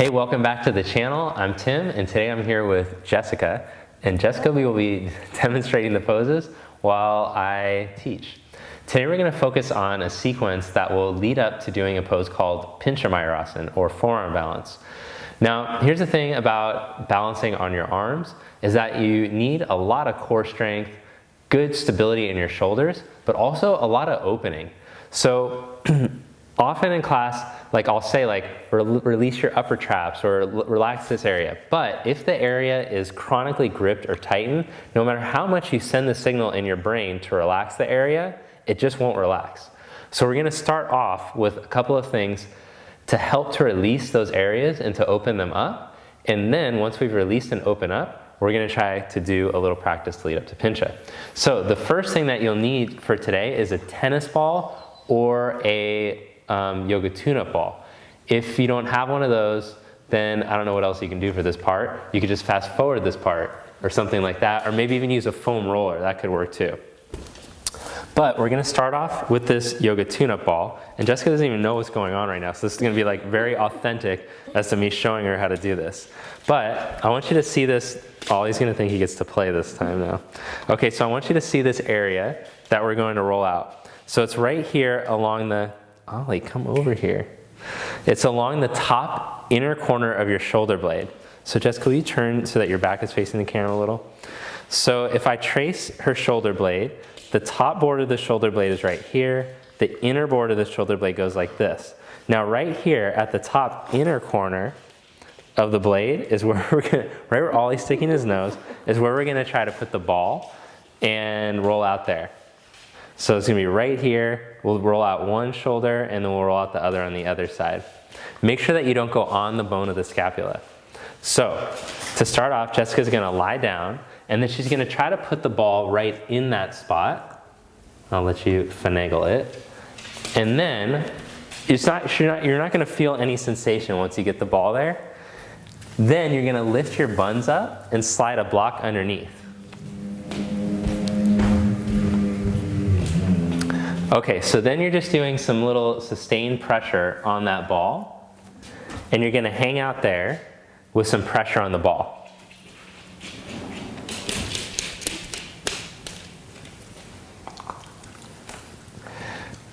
Hey, welcome back to the channel. I'm Tim, and today I'm here with Jessica. And Jessica, we will be demonstrating the poses while I teach. Today we're going to focus on a sequence that will lead up to doing a pose called Pinchamayurasana, or forearm balance. Now, here's the thing about balancing on your arms, is that you need a lot of core strength, good stability in your shoulders, but also a lot of opening. So often in class, I'll say release your upper traps or relax this area. But if the area is chronically gripped or tightened, no matter how much you send the signal in your brain to relax the area, it just won't relax. So we're gonna start off with a couple of things to help to release those areas and to open them up. And then once we've released and opened up, we're gonna try to do a little practice to lead up to Pincha. So the first thing that you'll need for today is a tennis ball or a yoga tune-up ball. If you don't have one of those, then I don't know what else you can do for this part. You could just fast forward this part or something like that, or maybe even use a foam roller. That could work too. But we're gonna start off with this yoga tune-up ball, and Jessica doesn't even know what's going on right now, so this is gonna be very authentic as to me showing her how to do this. But I want you to see this. Ollie's gonna think he gets to play this time now. Okay, so I want you to see this area that we're going to roll out. So it's right here along the, Ollie, come over here. It's along the top inner corner of your shoulder blade. So Jessica, will you turn so that your back is facing the camera a little? So if I trace her shoulder blade, the top border of the shoulder blade is right here. The inner border of the shoulder blade goes like this. Now right here at the top inner corner of the blade is where we're gonna, right where Ollie's sticking his nose, is where we're gonna try to put the ball and roll out there. So it's gonna be right here. We'll roll out one shoulder and then we'll roll out the other on the other side. Make sure that you don't go on the bone of the scapula. So to start off, Jessica's gonna lie down and then she's gonna try to put the ball right in that spot. I'll let you finagle it. And then you're not gonna feel any sensation once you get the ball there. Then you're gonna lift your buns up and slide a block underneath. Okay, so then you're just doing some little sustained pressure on that ball, and you're gonna hang out there with some pressure on the ball.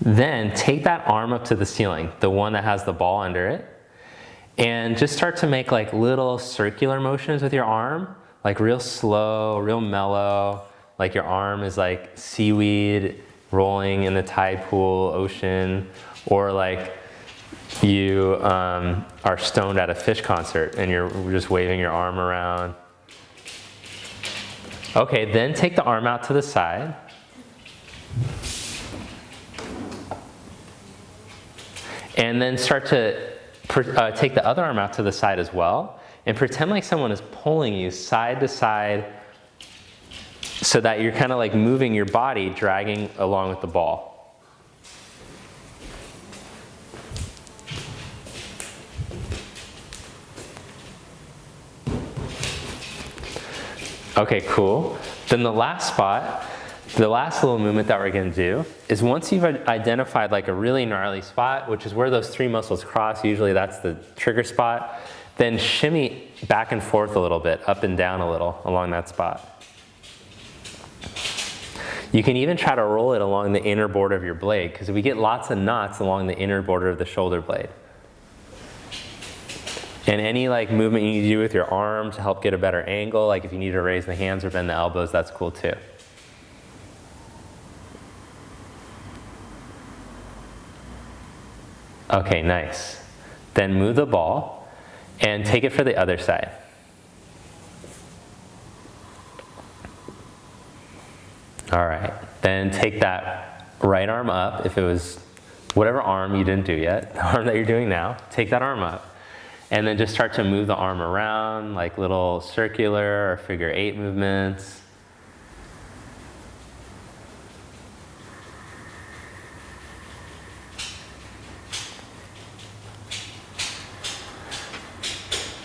Then take that arm up to the ceiling, the one that has the ball under it, and just start to make little circular motions with your arm, real slow, real mellow, like your arm is like seaweed rolling in the tide pool, ocean, or you are stoned at a Fish concert and you're just waving your arm around. Okay, then take the arm out to the side. And then start to take the other arm out to the side as well, and pretend like someone is pulling you side to side, so that you're kind of moving your body, dragging along with the ball. Okay, cool. Then the last spot, the last little movement that we're gonna do is once you've identified a really gnarly spot, which is where those three muscles cross, usually that's the trigger spot, then shimmy back and forth a little bit, up and down a little along that spot. You can even try to roll it along the inner border of your blade, because we get lots of knots along the inner border of the shoulder blade. And any movement you need to do with your arm to help get a better angle, if you need to raise the hands or bend the elbows, that's cool too. Okay, nice. Then move the ball and take it for the other side. All right, then take that right arm up. If it was whatever arm you didn't do yet, the arm that you're doing now, take that arm up. And then just start to move the arm around, little circular or figure 8 movements.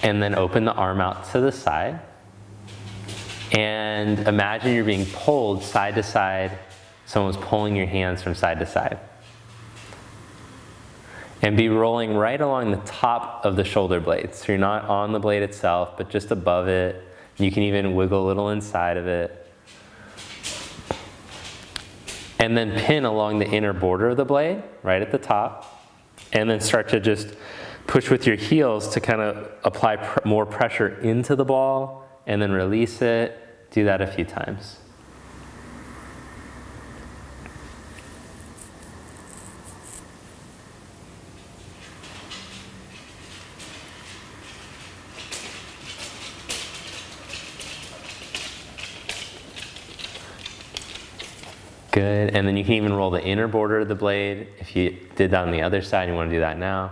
And then open the arm out to the side. And imagine you're being pulled side to side. Someone's pulling your hands from side to side. And be rolling right along the top of the shoulder blade. So you're not on the blade itself, but just above it. You can even wiggle a little inside of it. And then pin along the inner border of the blade, right at the top. And then start to just push with your heels to kind of apply more pressure into the ball, and then release it. Do that a few times. Good, and then you can even roll the inner border of the blade. If you did that on the other side, you want to do that now.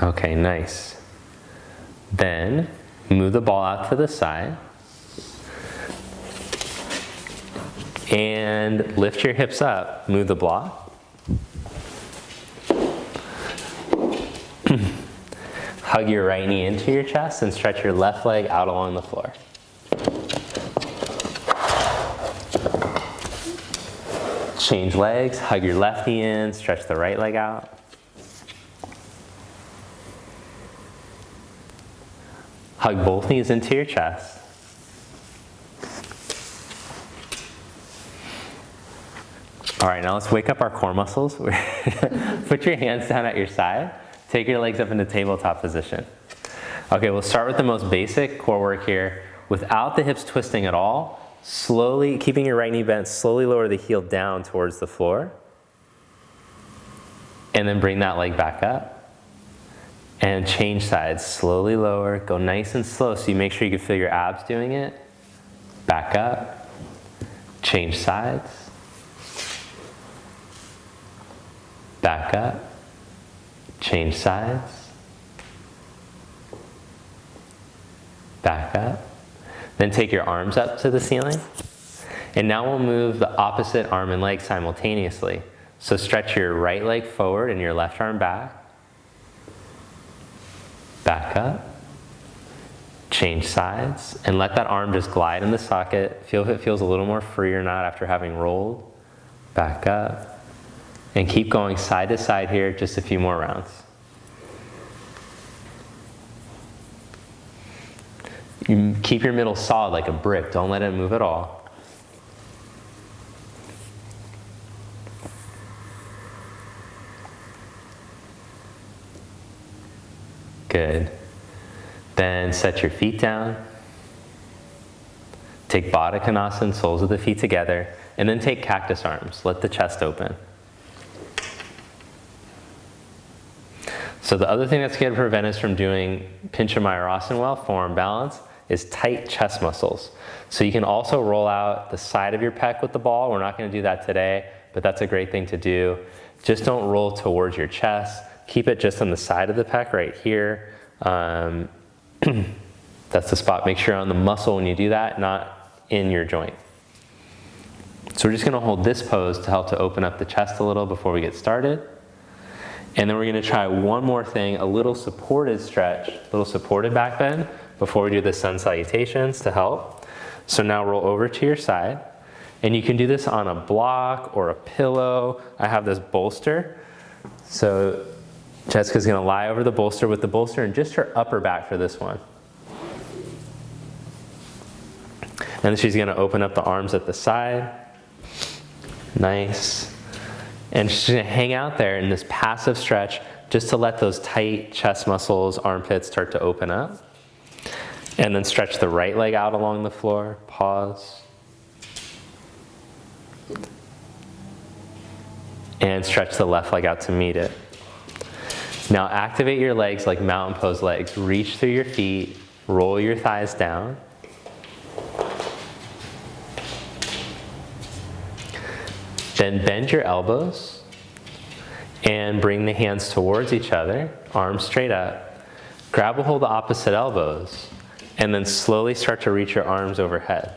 Okay, nice. Then move the ball out to the side. And lift your hips up. Move the block. Hug your right knee into your chest and stretch your left leg out along the floor. Change legs, hug your left knee in, stretch the right leg out. Hug both knees into your chest. All right, now let's wake up our core muscles. Put your hands down at your side. Take your legs up into tabletop position. Okay, we'll start with the most basic core work here. Without the hips twisting at all, slowly, keeping your right knee bent, slowly lower the heel down towards the floor. And then bring that leg back up. And change sides, slowly lower, go nice and slow so you make sure you can feel your abs doing it. Back up, change sides. Back up. Change sides. Back up. Then take your arms up to the ceiling. And now we'll move the opposite arm and leg simultaneously. So stretch your right leg forward and your left arm back. Back up. Change sides. And let that arm just glide in the socket. Feel if it feels a little more free or not after having rolled. Back up. And keep going side to side here, just a few more rounds. You keep your middle solid like a brick. Don't let it move at all. Good. Then set your feet down. Take Baddha Konasana, soles of the feet together. And then take cactus arms. Let the chest open. So the other thing that's going to prevent us from doing Pinchamayurasana well, forearm balance, is tight chest muscles. So you can also roll out the side of your pec with the ball. We're not going to do that today, but that's a great thing to do. Just don't roll towards your chest. Keep it just on the side of the pec right here. That's the spot. Make sure you're on the muscle when you do that, not in your joint. So we're just going to hold this pose to help to open up the chest a little before we get started. And then we're going to try one more thing, a little supported stretch, a little supported back bend before we do the sun salutations to help. So now roll over to your side. And you can do this on a block or a pillow. I have this bolster. So Jessica's going to lie over the bolster with the bolster and just her upper back for this one. And then she's going to open up the arms at the side. Nice. And she's going to hang out there in this passive stretch just to let those tight chest muscles, armpits start to open up. And then stretch the right leg out along the floor. Pause. And stretch the left leg out to meet it. Now activate your legs like mountain pose legs. Reach through your feet. Roll your thighs down. Then bend your elbows and bring the hands towards each other, arms straight up. Grab a hold of opposite elbows and then slowly start to reach your arms overhead.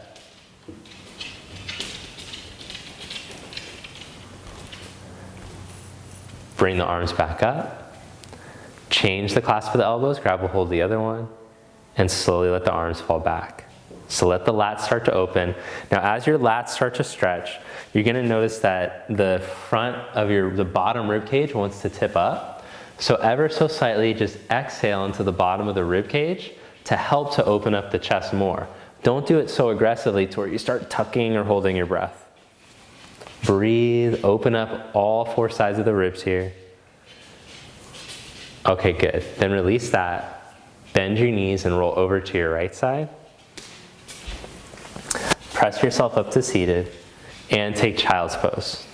Bring the arms back up. Change the clasp of the elbows, grab a hold of the other one, and slowly let the arms fall back. So let the lats start to open. Now as your lats start to stretch, you're gonna notice that the front of the bottom rib cage wants to tip up. So ever so slightly, just exhale into the bottom of the rib cage to help to open up the chest more. Don't do it so aggressively to where you start tucking or holding your breath. Breathe, open up all 4 sides of the ribs here. Okay, good. Then release that. Bend your knees and roll over to your right side. Press yourself up to seated and take child's pose.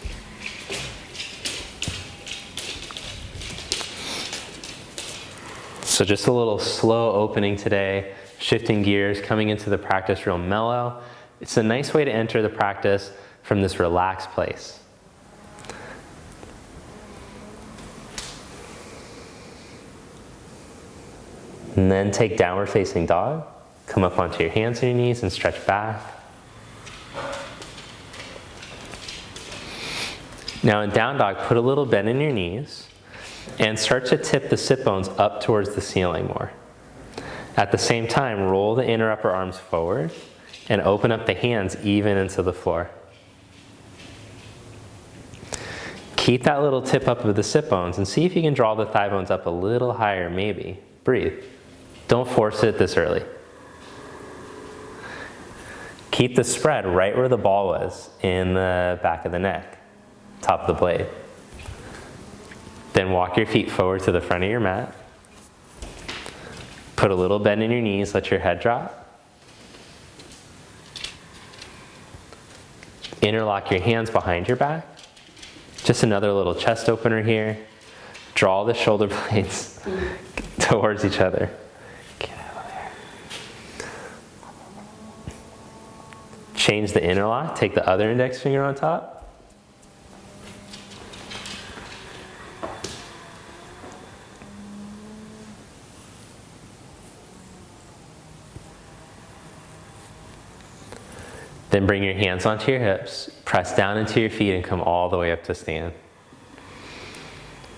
So just a little slow opening today, shifting gears, coming into the practice real mellow. It's a nice way to enter the practice from this relaxed place. And then take downward facing dog. Come up onto your hands and your knees and stretch back. Now in down dog, put a little bend in your knees and start to tip the sit bones up towards the ceiling more. At the same time, roll the inner upper arms forward and open up the hands even into the floor. Keep that little tip up of the sit bones and see if you can draw the thigh bones up a little higher, maybe. Breathe. Don't force it this early. Keep the spread right where the ball was, in the back of the neck, top of the blade. Then walk your feet forward to the front of your mat. Put a little bend in your knees, let your head drop. Interlock your hands behind your back. Just another little chest opener here. Draw the shoulder blades towards each other. Get out of there. Change the interlock. Take the other index finger on top. Then bring your hands onto your hips, press down into your feet and come all the way up to stand.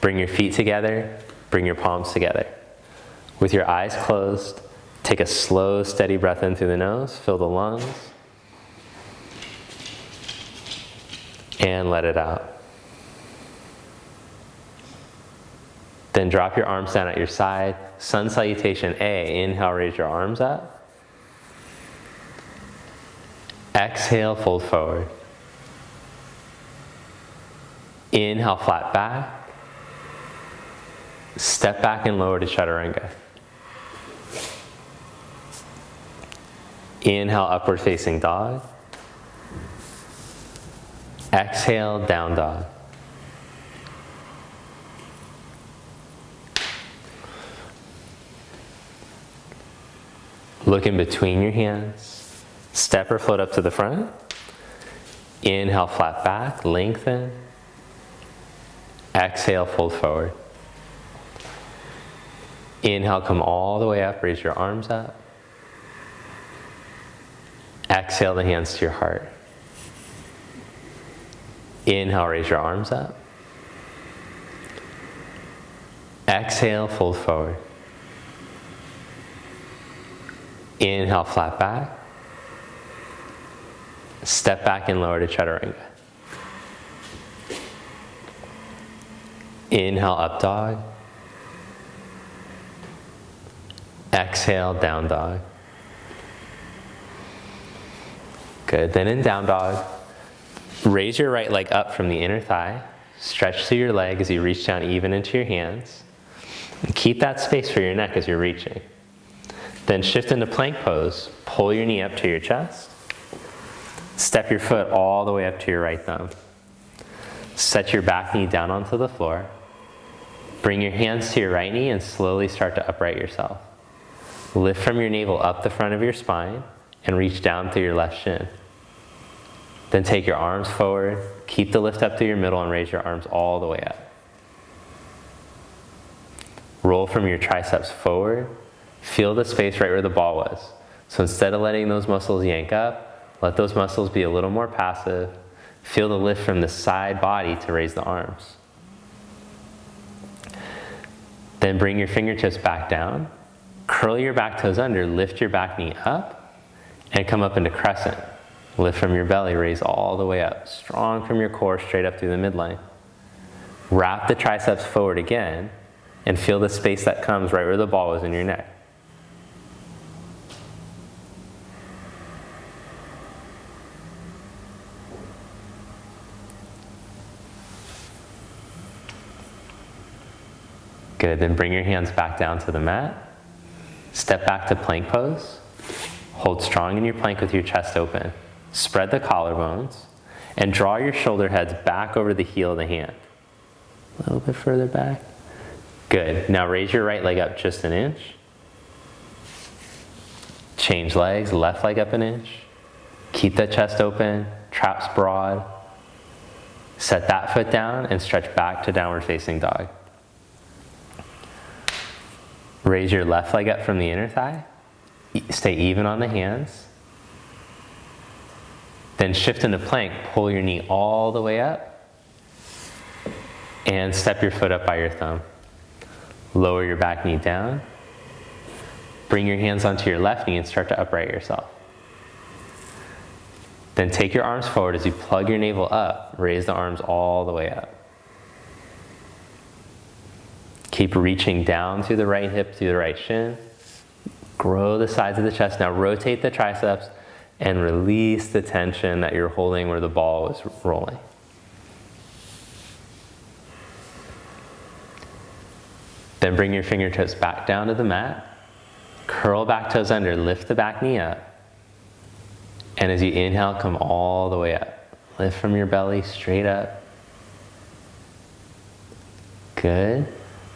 Bring your feet together, bring your palms together. With your eyes closed, take a slow, steady breath in through the nose, fill the lungs, and let it out. Then drop your arms down at your side, sun salutation A, inhale, raise your arms up. Exhale, fold forward. Inhale, flat back. Step back and lower to chaturanga. Inhale, upward facing dog. Exhale, down dog. Look in between your hands. Step or float up to the front. Inhale, flat back, lengthen. Exhale, fold forward. Inhale, come all the way up, raise your arms up. Exhale the hands to your heart. Inhale, raise your arms up. Exhale, fold forward. Inhale, flat back. Step back and lower to chaturanga. Inhale, up dog. Exhale, down dog. Good. Then in down dog, raise your right leg up from the inner thigh. Stretch through your leg as you reach down even into your hands. And keep that space for your neck as you're reaching. Then shift into plank pose. Pull your knee up to your chest. Step your foot all the way up to your right thumb. Set your back knee down onto the floor. Bring your hands to your right knee and slowly start to upright yourself. Lift from your navel up the front of your spine and reach down through your left shin. Then take your arms forward, keep the lift up through your middle and raise your arms all the way up. Roll from your triceps forward. Feel the space right where the ball was. So instead of letting those muscles yank up, let those muscles be a little more passive. Feel the lift from the side body to raise the arms. Then bring your fingertips back down. Curl your back toes under, lift your back knee up, And come up into crescent. Lift from your belly, raise all the way up. Strong from your core, straight up through the midline. Wrap the triceps forward again, and feel the space that comes right where the ball was in your neck. Good, then bring your hands back down to the mat. Step back to plank pose. Hold strong in your plank with your chest open. Spread the collarbones and draw your shoulder heads back over the heel of the hand. A little bit further back. Good, now raise your right leg up just an inch. Change legs, left leg up an inch. Keep the chest open, traps broad. Set that foot down and stretch back to downward facing dog. Raise your left leg up from the inner thigh. Stay even on the hands. Then shift into plank, pull your knee all the way up. And step your foot up by your thumb. Lower your back knee down. Bring your hands onto your left knee and start to upright yourself. Then take your arms forward as you plug your navel up. Raise the arms all the way up. Keep reaching down through the right hip, through the right shin. Grow the sides of the chest. Now rotate the triceps and release the tension that you're holding where the ball was rolling. Then bring your fingertips back down to the mat. Curl back toes under, lift the back knee up. And as you inhale, come all the way up. Lift from your belly, straight up. Good.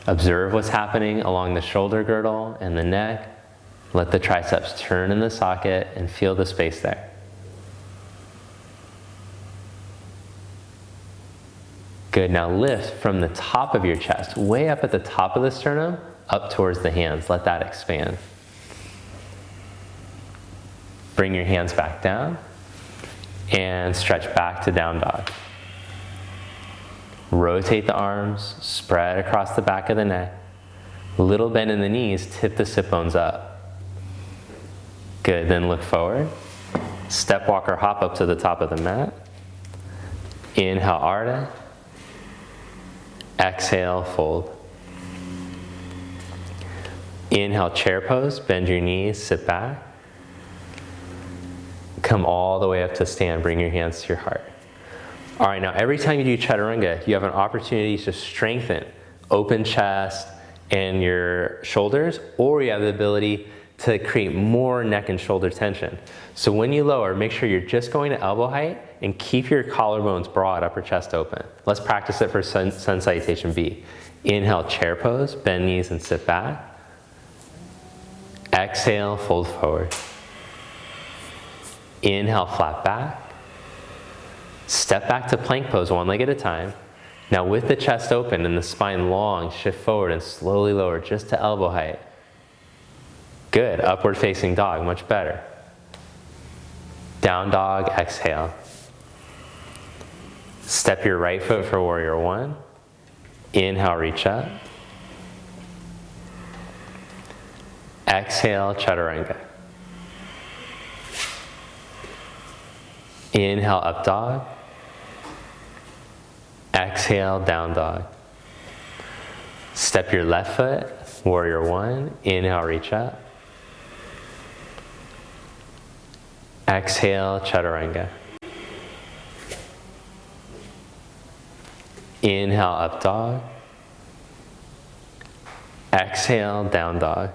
Observe what's happening along the shoulder girdle and the neck. Let the triceps turn in the socket and feel the space there. Good, now lift from the top of your chest, way up at the top of the sternum, up towards the hands. Let that expand. Bring your hands back down and stretch back to down dog. Rotate the arms, spread across the back of the neck. Little bend in the knees, tip the sit bones up. Good, then look forward. Step, walk, or hop up to the top of the mat. Inhale, Ardha. Exhale, fold. Inhale, chair pose, bend your knees, sit back. Come all the way up to stand, bring your hands to your heart. All right, now every time you do chaturanga, you have an opportunity to strengthen open chest and your shoulders, or you have the ability to create more neck and shoulder tension. So when you lower, make sure you're just going to elbow height and keep your collarbones broad, upper chest open. Let's practice it for sun salutation B. Inhale, chair pose, bend knees and sit back. Exhale, fold forward. Inhale, flat back. Step back to plank pose, one leg at a time. Now with the chest open and the spine long, shift forward and slowly lower just to elbow height. Good, upward facing dog, much better. Down dog, exhale. Step your right foot for warrior one. Inhale, reach up. Exhale, chaturanga. Inhale, up dog. Exhale, down dog. Step your left foot, warrior one. Inhale, reach up. Exhale, chaturanga. Inhale, up dog. Exhale, down dog.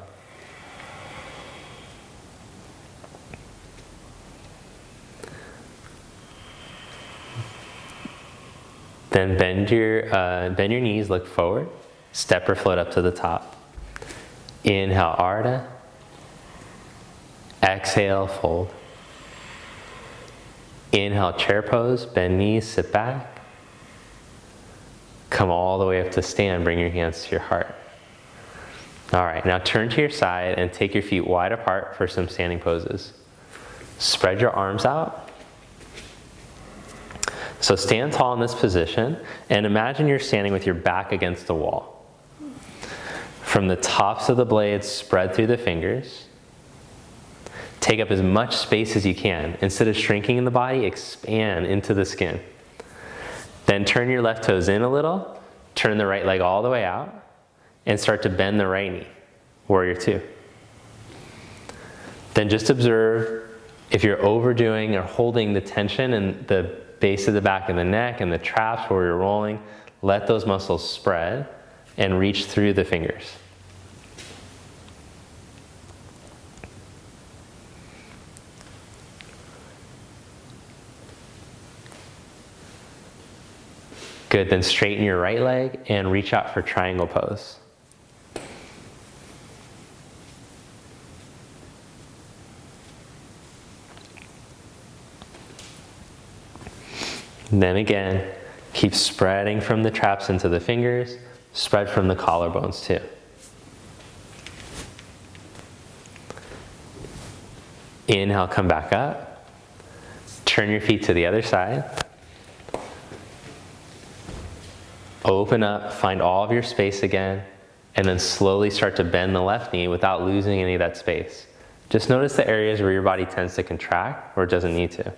Then bend your knees, look forward. Step or float up to the top. Inhale, Ardha. Exhale, fold. Inhale, chair pose, bend knees, sit back. Come all the way up to stand, bring your hands to your heart. All right, now turn to your side and take your feet wide apart for some standing poses. Spread your arms out. So stand tall in this position and imagine you're standing with your back against the wall. From the tops of the blades, spread through the fingers. Take up as much space as you can. Instead of shrinking in the body, expand into the skin. Then turn your left toes in a little, turn the right leg all the way out, and start to bend the right knee. Warrior two. Then just observe if you're overdoing or holding the tension in the base of the back of the neck and the traps where you're rolling, let those muscles spread and reach through the fingers. Good, then straighten your right leg and reach out for triangle pose. And then again, keep spreading from the traps into the fingers, spread from the collarbones too. Inhale, come back up. Turn your feet to the other side. Open up, find all of your space again, and then slowly start to bend the left knee without losing any of that space. Just notice the areas where your body tends to contract or it doesn't need to.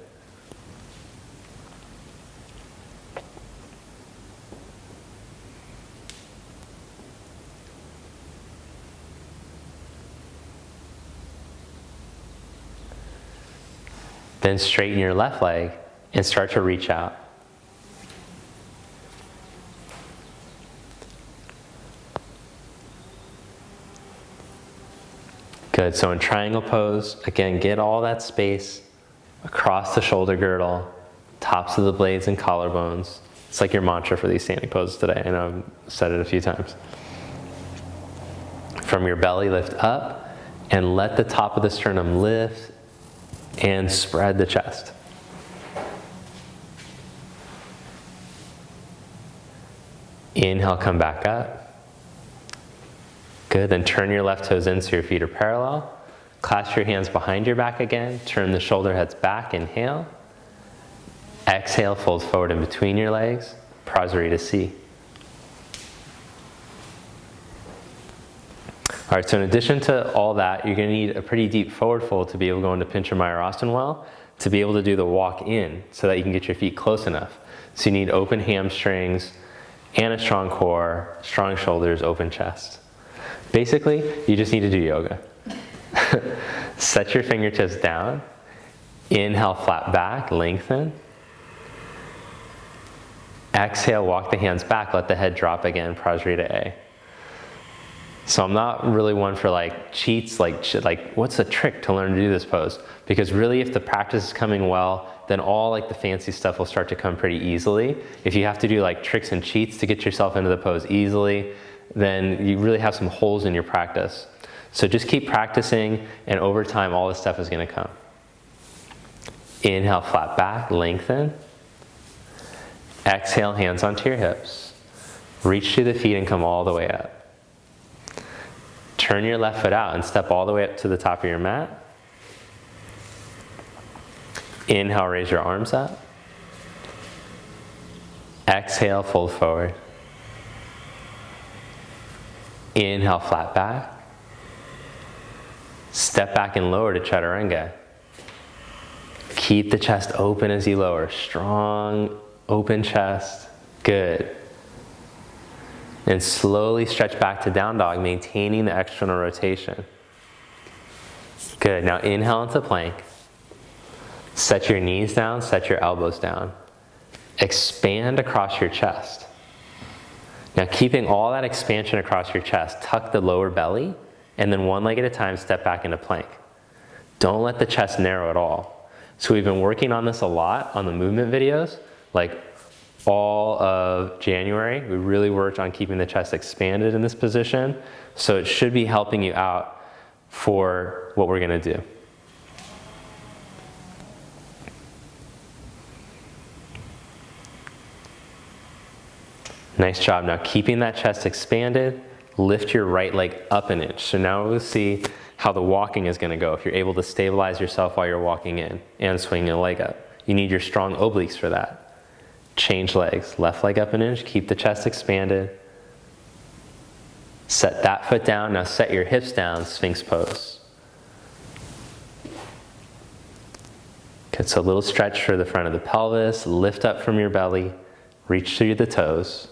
Then straighten your left leg and start to reach out. Good, so in triangle pose, again, get all that space across the shoulder girdle, tops of the blades and collarbones. It's like your mantra for these standing poses today. I know I've said it a few times. From your belly, lift up and let the top of the sternum lift and spread the chest. Inhale, come back up. Good, then turn your left toes in so your feet are parallel. Clasp your hands behind your back again. Turn the shoulder heads back, inhale. Exhale, fold forward in between your legs. Prasarita C. All right, so in addition to all that, you're going to need a pretty deep forward fold to be able to go into Pinchamayurasana well, to be able to do the walk in so that you can get your feet close enough. So you need open hamstrings and a strong core, strong shoulders, open chest. Basically, you just need to do yoga. Set your fingertips down. Inhale, flat back, lengthen. Exhale, walk the hands back, let the head drop again, Prasarita A. So I'm not really one for like cheats, like what's the trick to learn to do this pose? Because really if the practice is coming well, then all like the fancy stuff will start to come pretty easily. If you have to do like tricks and cheats to get yourself into the pose easily, then you really have some holes in your practice. So just keep practicing and over time all this stuff is gonna come. Inhale, flat back, lengthen. Exhale, hands onto your hips. Reach to the feet and come all the way up. Turn your left foot out and step all the way up to the top of your mat. Inhale, raise your arms up. Exhale, fold forward. Inhale, flat back. Step back and lower to Chaturanga. Keep the chest open as you lower. Strong, open chest. Good. And slowly stretch back to down dog, maintaining the external rotation. Good, now inhale into plank. Set your knees down, set your elbows down. Expand across your chest. Now keeping all that expansion across your chest, tuck the lower belly, and then one leg at a time, step back into plank. Don't let the chest narrow at all. So we've been working on this a lot on the movement videos, like all of January. We really worked on keeping the chest expanded in this position. So it should be helping you out for what we're gonna do. Nice job. Now keeping that chest expanded, lift your right leg up an inch. So now we'll see how the walking is gonna go if you're able to stabilize yourself while you're walking in and swing your leg up. You need your strong obliques for that. Change legs, left leg up an inch, keep the chest expanded. Set that foot down, now set your hips down, Sphinx pose. Good, so a little stretch for the front of the pelvis, lift up from your belly, reach through the toes.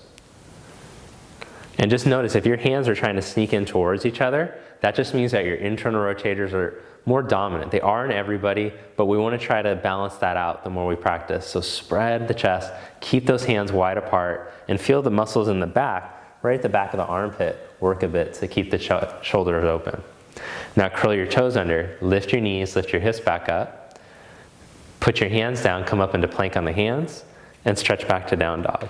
And just notice if your hands are trying to sneak in towards each other, that just means that your internal rotators are more dominant. They are in everybody, but we want to try to balance that out the more we practice. So spread the chest, keep those hands wide apart, and feel the muscles in the back, right at the back of the armpit, work a bit to keep the shoulders open. Now curl your toes under, lift your knees, lift your hips back up, put your hands down, come up into plank on the hands, and stretch back to down dog.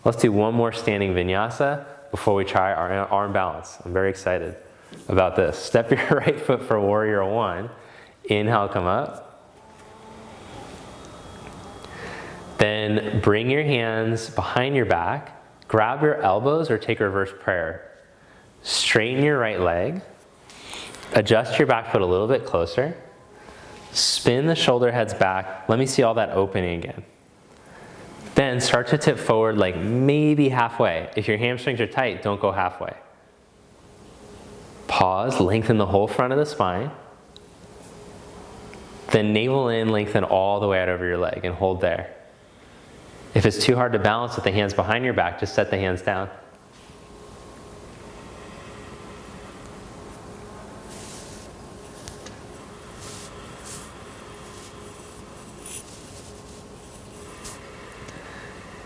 Let's do one more standing vinyasa before we try our arm balance. I'm very excited about this. Step your right foot for warrior one. Inhale, come up. Then bring your hands behind your back, grab your elbows or take reverse prayer. Straighten your right leg, adjust your back foot a little bit closer, spin the shoulder heads back. Let me see all that opening again. Then start to tip forward like maybe halfway. If your hamstrings are tight, don't go halfway. Pause, lengthen the whole front of the spine. Then navel in, lengthen all the way out over your leg and hold there. If it's too hard to balance with the hands behind your back, just set the hands down.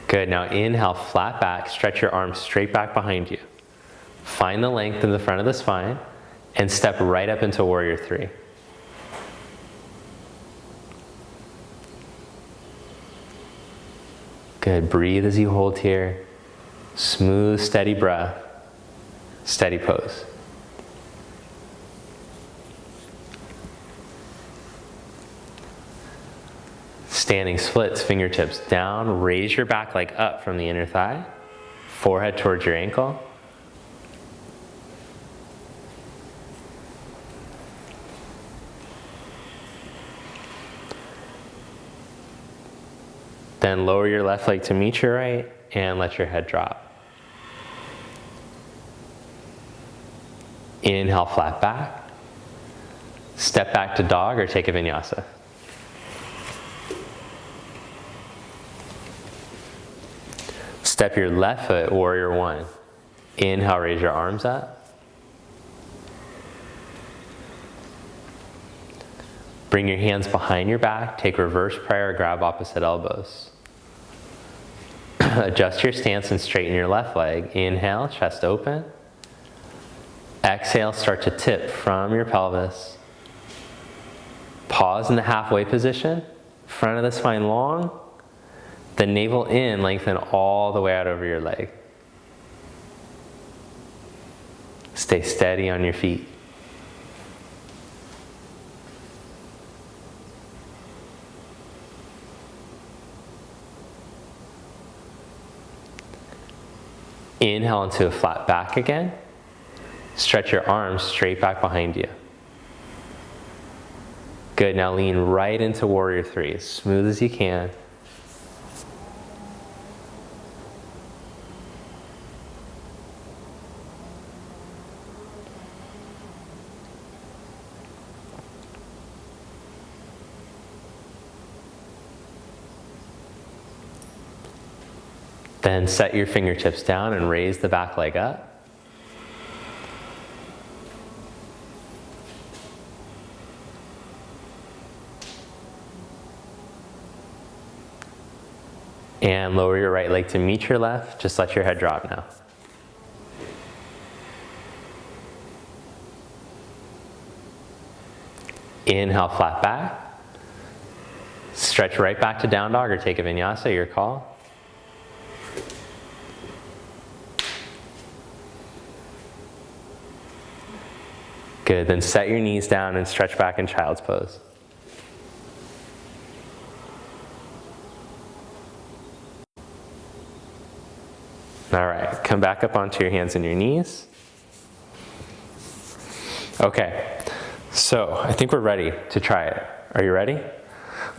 Good, now inhale, flat back, stretch your arms straight back behind you. Find the length in the front of the spine and step right up into warrior three. Good, breathe as you hold here. Smooth, steady breath, steady pose. Standing splits, fingertips down, raise your back leg up from the inner thigh, forehead towards your ankle. Then lower your left leg to meet your right and let your head drop. Inhale, flat back. Step back to dog or take a vinyasa. Step your left foot, warrior one. Inhale, raise your arms up. Bring your hands behind your back, take reverse prayer, grab opposite elbows. Adjust your stance and straighten your left leg. Inhale, chest open. Exhale, start to tip from your pelvis. Pause in the halfway position, front of the spine long. Then navel in, lengthen all the way out over your leg. Stay steady on your feet. Inhale into a flat back again. Stretch your arms straight back behind you. Good, now lean right into warrior three, as smooth as you can. Then set your fingertips down and raise the back leg up. And lower your right leg to meet your left. Just let your head drop now. Inhale, flat back. Stretch right back to down dog or take a vinyasa, your call. Good, then set your knees down and stretch back in child's pose. All right, come back up onto your hands and your knees. Okay, so I think we're ready to try it. Are you ready?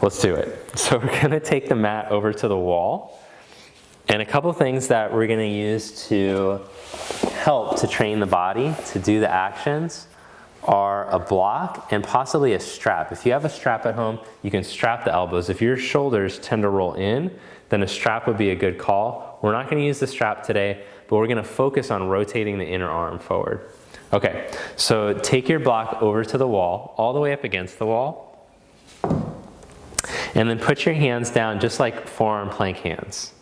Let's do it. So we're gonna take the mat over to the wall, and a couple things that we're gonna use to help to train the body to do the actions are a block and possibly a strap. If you have a strap at home, you can strap the elbows. If your shoulders tend to roll in, then a strap would be a good call. We're not going to use the strap today, but we're going to focus on rotating the inner arm forward. Okay, so take your block over to the wall, all the way up against the wall, and then put your hands down just like forearm plank hands.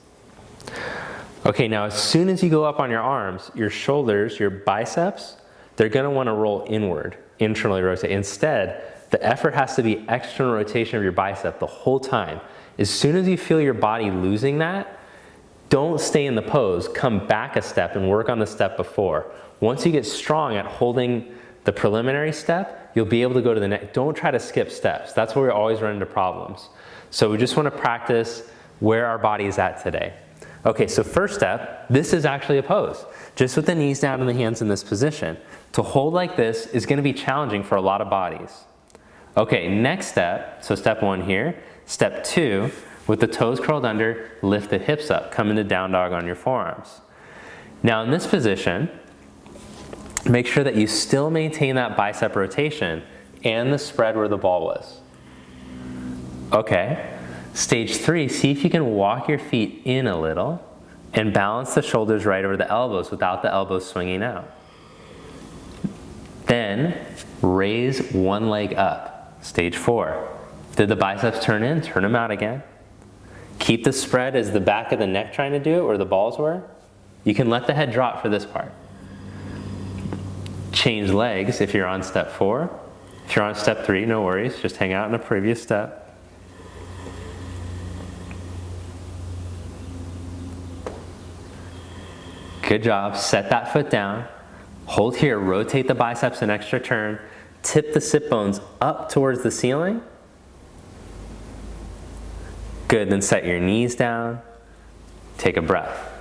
Okay, now as soon as you go up on your arms, your shoulders, your biceps, they're going to want to roll inward, internally rotate. Instead, the effort has to be external rotation of your bicep the whole time. As soon as you feel your body losing that, don't stay in the pose. Come back a step and work on the step before. Once you get strong at holding the preliminary step, you'll be able to go to the next. Don't try to skip steps. That's where we always run into problems. So we just want to practice where our body is at today. Okay, so first step, this is actually a pose. Just with the knees down and the hands in this position. To hold like this is going to be challenging for a lot of bodies. Okay, next step, so step one here. Step two, with the toes curled under, lift the hips up, come into down dog on your forearms. Now in this position, make sure that you still maintain that bicep rotation and the spread where the ball was. Okay, stage three, see if you can walk your feet in a little and balance the shoulders right over the elbows without the elbows swinging out. Then raise one leg up, stage four. Did the biceps turn in? Turn them out again. Keep the spread as the back of the neck trying to do it where the balls were. You can let the head drop for this part. Change legs if you're on step four. If you're on step three, no worries, just hang out in a previous step. Good job, set that foot down. Hold here, rotate the biceps an extra turn. Tip the sit bones up towards the ceiling. Good, then set your knees down. Take a breath.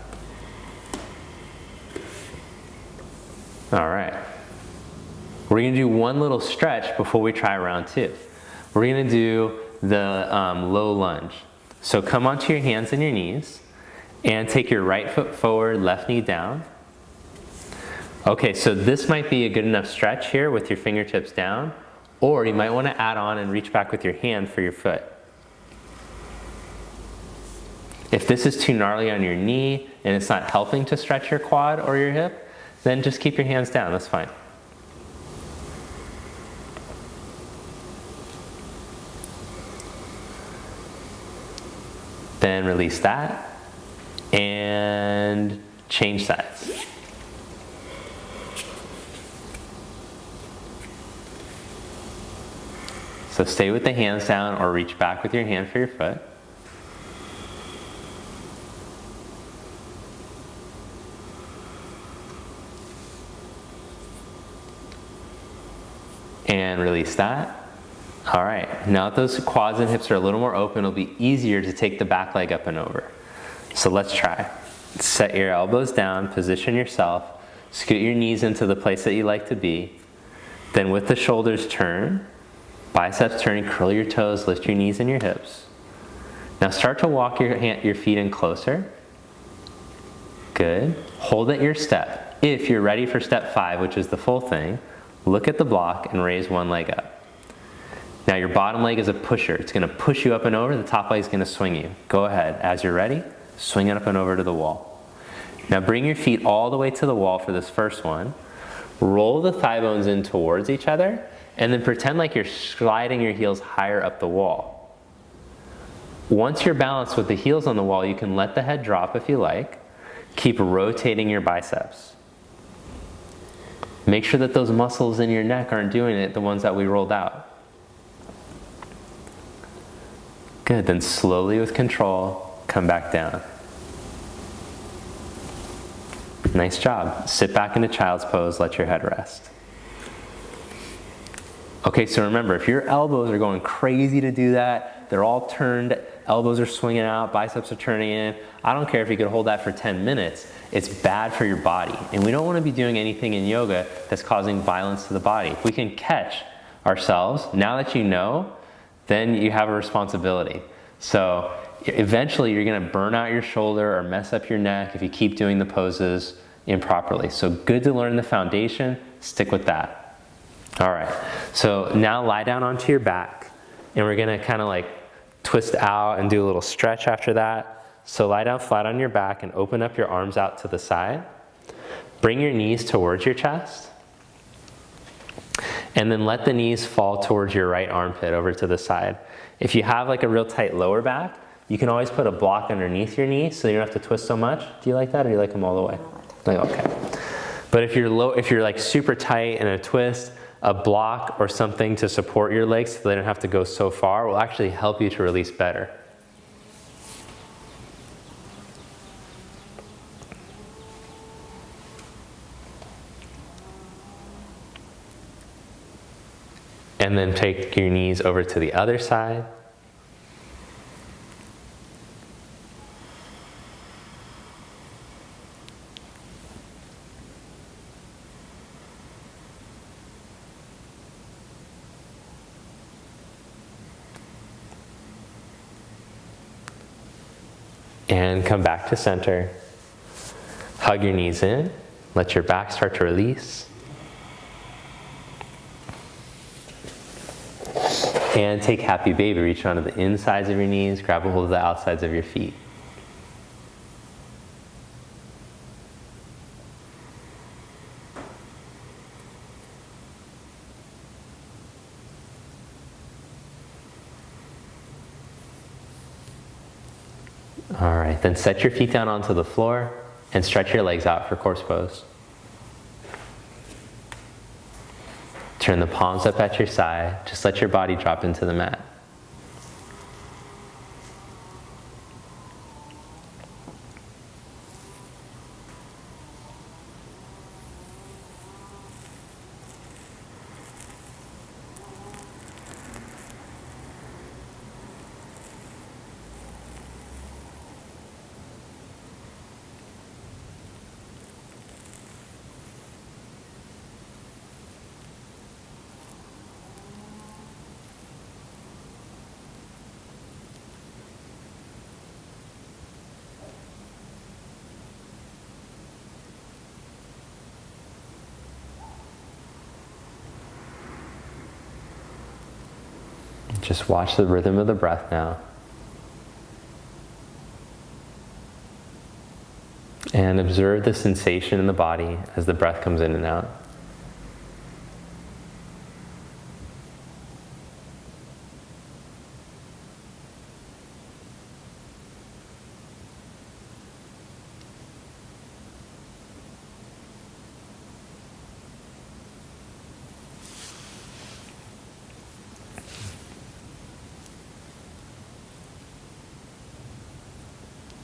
All right. We're gonna do one little stretch before we try round two. We're gonna do the low lunge. So come onto your hands and your knees and take your right foot forward, left knee down. Okay, so this might be a good enough stretch here with your fingertips down, or you might want to add on and reach back with your hand for your foot. If this is too gnarly on your knee and it's not helping to stretch your quad or your hip, then just keep your hands down, that's fine. Then release that and change sides. So stay with the hands down or reach back with your hand for your foot. And release that. All right, now that those quads and hips are a little more open, it'll be easier to take the back leg up and over. So let's try. Set your elbows down, position yourself, scoot your knees into the place that you like to be. Then with the shoulders turn, biceps turning, curl your toes, lift your knees and your hips. Now start to walk your feet in closer. Good. Hold at your step. If you're ready for step 5, which is the full thing, look at the block and raise one leg up. Now your bottom leg is a pusher. It's going to push you up and over. The top leg is going to swing you. Go ahead. As you're ready, swing it up and over to the wall. Now bring your feet all the way to the wall for this first one. Roll the thigh bones in towards each other. And then pretend like you're sliding your heels higher up the wall. Once you're balanced with the heels on the wall, you can let the head drop if you like. Keep rotating your biceps. Make sure that those muscles in your neck aren't doing it, the ones that we rolled out. Good, then slowly with control, come back down. Nice job. Sit back into child's pose, let your head rest. Okay, so remember, if your elbows are going crazy to do that, they're all turned, elbows are swinging out, biceps are turning in, I don't care if you could hold that for 10 minutes, it's bad for your body. And we don't want to be doing anything in yoga that's causing violence to the body. If we can catch ourselves, now that you know, then you have a responsibility. So eventually you're going to burn out your shoulder or mess up your neck if you keep doing the poses improperly. So good to learn the foundation, stick with that. All right, so now lie down onto your back, and we're gonna kind of like twist out and do a little stretch after that. So lie down flat on your back and open up your arms out to the side. Bring your knees towards your chest. And then let the knees fall towards your right armpit over to the side. If you have like a real tight lower back, you can always put a block underneath your knee so you don't have to twist so much. Do you like that, or do you like them all the way? Like, okay. But if you're like super tight in a twist, a block or something to support your legs so they don't have to go so far will actually help you to release better. And then take your knees over to the other side. And come back to center. Hug your knees in. Let your back start to release. And take happy baby. Reach onto the insides of your knees. Grab a hold of the outsides of your feet. All right, then set your feet down onto the floor and stretch your legs out for corpse pose. Turn the palms up at your side. Just let your body drop into the mat. Just watch the rhythm of the breath now. And observe the sensation in the body as the breath comes in and out.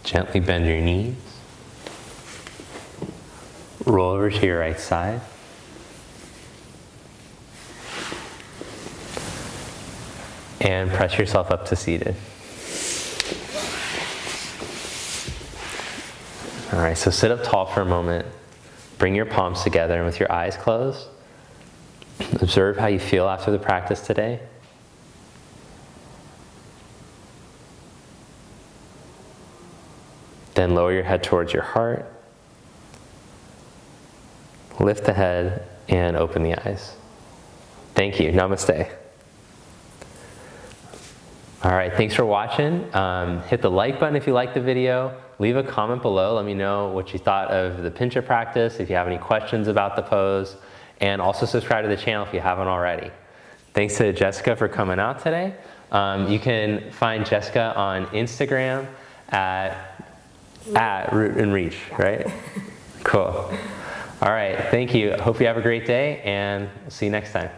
Gently bend your knees. Roll over to your right side. And press yourself up to seated. All right, so sit up tall for a moment. Bring your palms together and with your eyes closed, observe how you feel after the practice today. Then lower your head towards your heart. Lift the head and open the eyes. Thank you. Namaste. All right, thanks for watching. Hit the like button if you liked the video. Leave a comment below. Let me know what you thought of the Pincha practice, if you have any questions about the pose, and also subscribe to the channel if you haven't already. Thanks to Jessica for coming out today. You can find Jessica on Instagram at Root and Reach, right? Cool. All right, thank you. Hope you have a great day, and we'll see you next time.